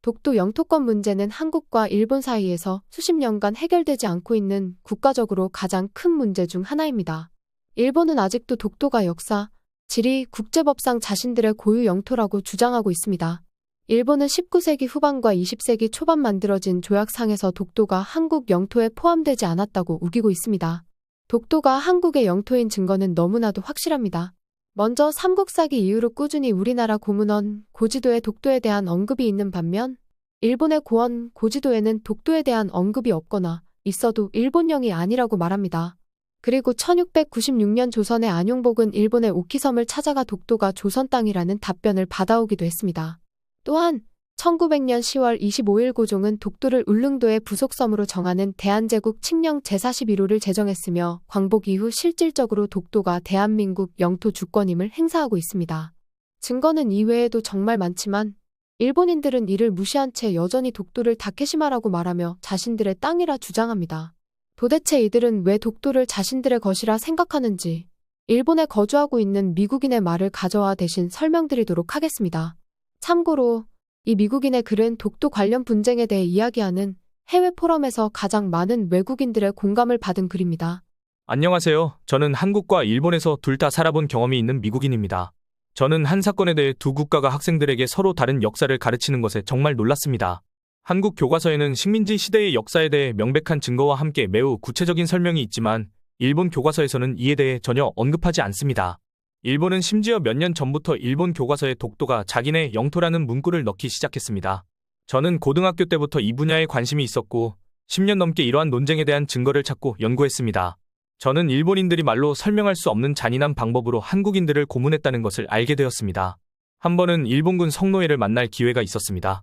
독도 영토권 문제는 한국과 일본 사이에서 수십 년간 해결되지 않고 있는 국가적으로 가장 큰 문제 중 하나입니다. 일본은 아직도 독도가 역사, 지리, 국제법상 자신들의 고유 영토라고 주장하고 있습니다. 일본은 19세기 후반과 20세기 초반 만들어진 조약상에서 독도가 한국 영토에 포함되지 않았다고 우기고 있습니다. 독도가 한국의 영토인 증거는 너무나도 확실합니다. 먼저 삼국사기 이후로 꾸준히 우리나라 고문원, 고지도에 독도에 대한 언급이 있는 반면 일본의 고원, 고지도에는 독도에 대한 언급이 없거나 있어도 일본령이 아니라고 말합니다. 그리고 1696년 조선의 안용복은 일본의 오키섬을 찾아가 독도가 조선 땅이라는 답변을 받아오기도 했습니다. 또한 1900년 10월 25일 고종은 독도를 울릉도의 부속섬으로 정하는 대한제국 칙령 제41호를 제정했으며 광복 이후 실질적으로 독도가 대한민국 영토 주권임을 행사하고 있습니다. 증거는 이외에도 정말 많지만 일본인들은 이를 무시한 채 여전히 독도를 다케시마라고 말하며 자신들의 땅이라 주장합니다. 도대체 이들은 왜 독도를 자신들의 것이라 생각하는지 일본에 거주하고 있는 미국인의 말을 가져와 대신 설명드리도록 하겠습니다. 참고로 이 미국인의 글은 독도 관련 분쟁에 대해 이야기하는 해외 포럼에서 가장 많은 외국인들의 공감을 받은 글입니다. 안녕하세요. 저는 한국과 일본에서 둘 다 살아본 경험이 있는 미국인입니다. 저는 한 사건에 대해 두 국가가 학생들에게 서로 다른 역사를 가르치는 것에 정말 놀랐습니다. 한국 교과서에는 식민지 시대의 역사에 대해 명백한 증거와 함께 매우 구체적인 설명이 있지만 일본 교과서에서는 이에 대해 전혀 언급하지 않습니다. 일본은 심지어 몇 년 전부터 일본 교과서에 독도가 자기네 영토라는 문구를 넣기 시작했습니다. 저는 고등학교 때부터 이 분야에 관심이 있었고 10년 넘게 이러한 논쟁에 대한 증거를 찾고 연구했습니다. 저는 일본인들이 말로 설명할 수 없는 잔인한 방법으로 한국인들을 고문했다는 것을 알게 되었습니다. 한 번은 일본군 성노예를 만날 기회가 있었습니다.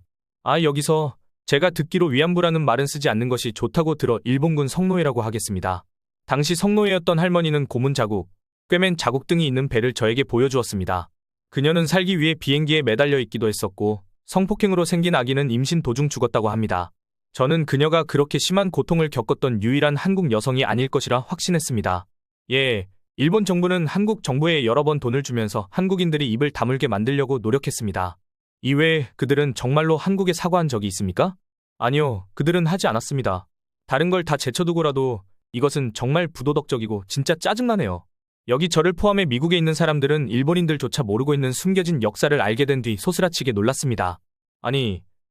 여기서 제가 듣기로 위안부라는 말은 쓰지 않는 것이 좋다고 들어 일본군 성노예라고 하겠습니다. 당시 성노예였던 할머니는 고문 자국, 꿰맨 자국 등이 있는 배를 저에게 보여주었습니다. 그녀는 살기 위해 비행기에 매달려 있기도 했었고 성폭행으로 생긴 아기는 임신 도중 죽었다고 합니다. 저는 그녀가 그렇게 심한 고통을 겪었던 유일한 한국 여성이 아닐 것이라 확신했습니다. 일본 정부는 한국 정부에 여러 번 돈을 주면서 한국인들이 입을 다물게 만들려고 노력했습니다. 이외에 그들은 정말로 한국에 사과한 적이 있습니까? 아니요, 그들은 하지 않았습니다. 다른 걸 다 제쳐두고라도 이것은 정말 부도덕적이고 진짜 짜증나네요. 여기 저를 포함해 미국에 있는 사람들은 일본인들조차 모르고 있는 숨겨진 역사를 알게 된 뒤 소스라치게 놀랐습니다.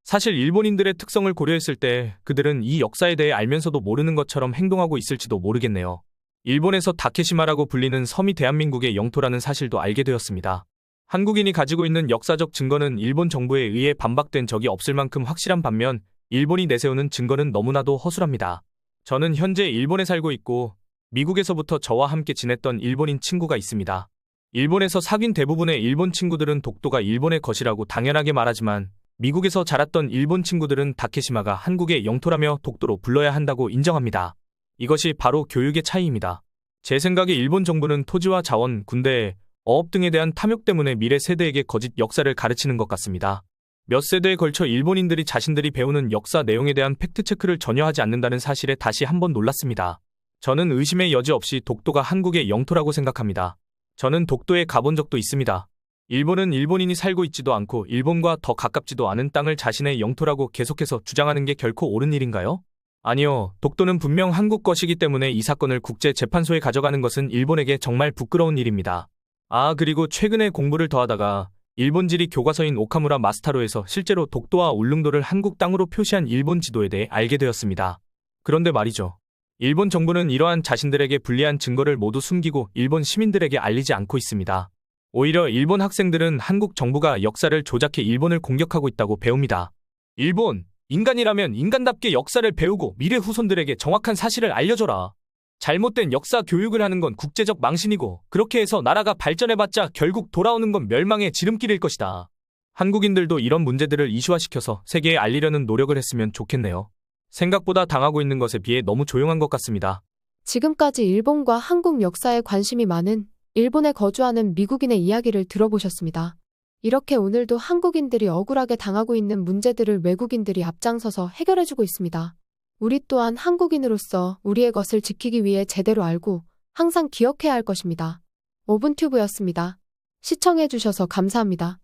사실 일본인들의 특성을 고려했을 때 그들은 이 역사에 대해 알면서도 모르는 것처럼 행동하고 있을지도 모르겠네요. 일본에서 다케시마라고 불리는 섬이 대한민국의 영토라는 사실도 알게 되었습니다. 한국인이 가지고 있는 역사적 증거는 일본 정부에 의해 반박된 적이 없을 만큼 확실한 반면 일본이 내세우는 증거는 너무나도 허술합니다. 저는 현재 일본에 살고 있고 미국에서부터 저와 함께 지냈던 일본인 친구가 있습니다. 일본에서 사귄 대부분의 일본 친구들은 독도가 일본의 것이라고 당연하게 말하지만 미국에서 자랐던 일본 친구들은 다케시마가 한국의 영토라며 독도로 불러야 한다고 인정합니다. 이것이 바로 교육의 차이입니다. 제 생각에 일본 정부는 토지와 자원, 군대, 어업 등에 대한 탐욕 때문에 미래 세대에게 거짓 역사를 가르치는 것 같습니다. 몇 세대에 걸쳐 일본인들이 자신들이 배우는 역사 내용에 대한 팩트체크를 전혀 하지 않는다는 사실에 다시 한번 놀랐습니다. 저는 의심의 여지 없이 독도가 한국의 영토라고 생각합니다. 저는 독도에 가본 적도 있습니다. 일본은 일본인이 살고 있지도 않고 일본과 더 가깝지도 않은 땅을 자신의 영토라고 계속해서 주장하는 게 결코 옳은 일인가요? 아니요, 독도는 분명 한국 것이기 때문에 이 사건을 국제재판소에 가져가는 것은 일본에게 정말 부끄러운 일입니다. 그리고 최근에 공부를 더 하다가 일본 지리 교과서인 오카무라 마스타로에서 실제로 독도와 울릉도를 한국 땅으로 표시한 일본 지도에 대해 알게 되었습니다. 그런데 말이죠. 일본 정부는 이러한 자신들에게 불리한 증거를 모두 숨기고 일본 시민들에게 알리지 않고 있습니다. 오히려 일본 학생들은 한국 정부가 역사를 조작해 일본을 공격하고 있다고 배웁니다. 일본, 인간이라면 인간답게 역사를 배우고 미래 후손들에게 정확한 사실을 알려줘라. 잘못된 역사 교육을 하는 건 국제적 망신이고 그렇게 해서 나라가 발전해봤자 결국 돌아오는 건 멸망의 지름길일 것이다. 한국인들도 이런 문제들을 이슈화시켜서 세계에 알리려는 노력을 했으면 좋겠네요. 생각보다 당하고 있는 것에 비해 너무 조용한 것 같습니다. 지금까지 일본과 한국 역사에 관심이 많은 일본에 거주하는 미국인의 이야기를 들어보셨습니다. 이렇게 오늘도 한국인들이 억울하게 당하고 있는 문제들을 외국인들이 앞장서서 해결해주고 있습니다. 우리 또한 한국인으로서 우리의 것을 지키기 위해 제대로 알고 항상 기억해야 할 것입니다. 오븐튜브였습니다. 시청해주셔서 감사합니다.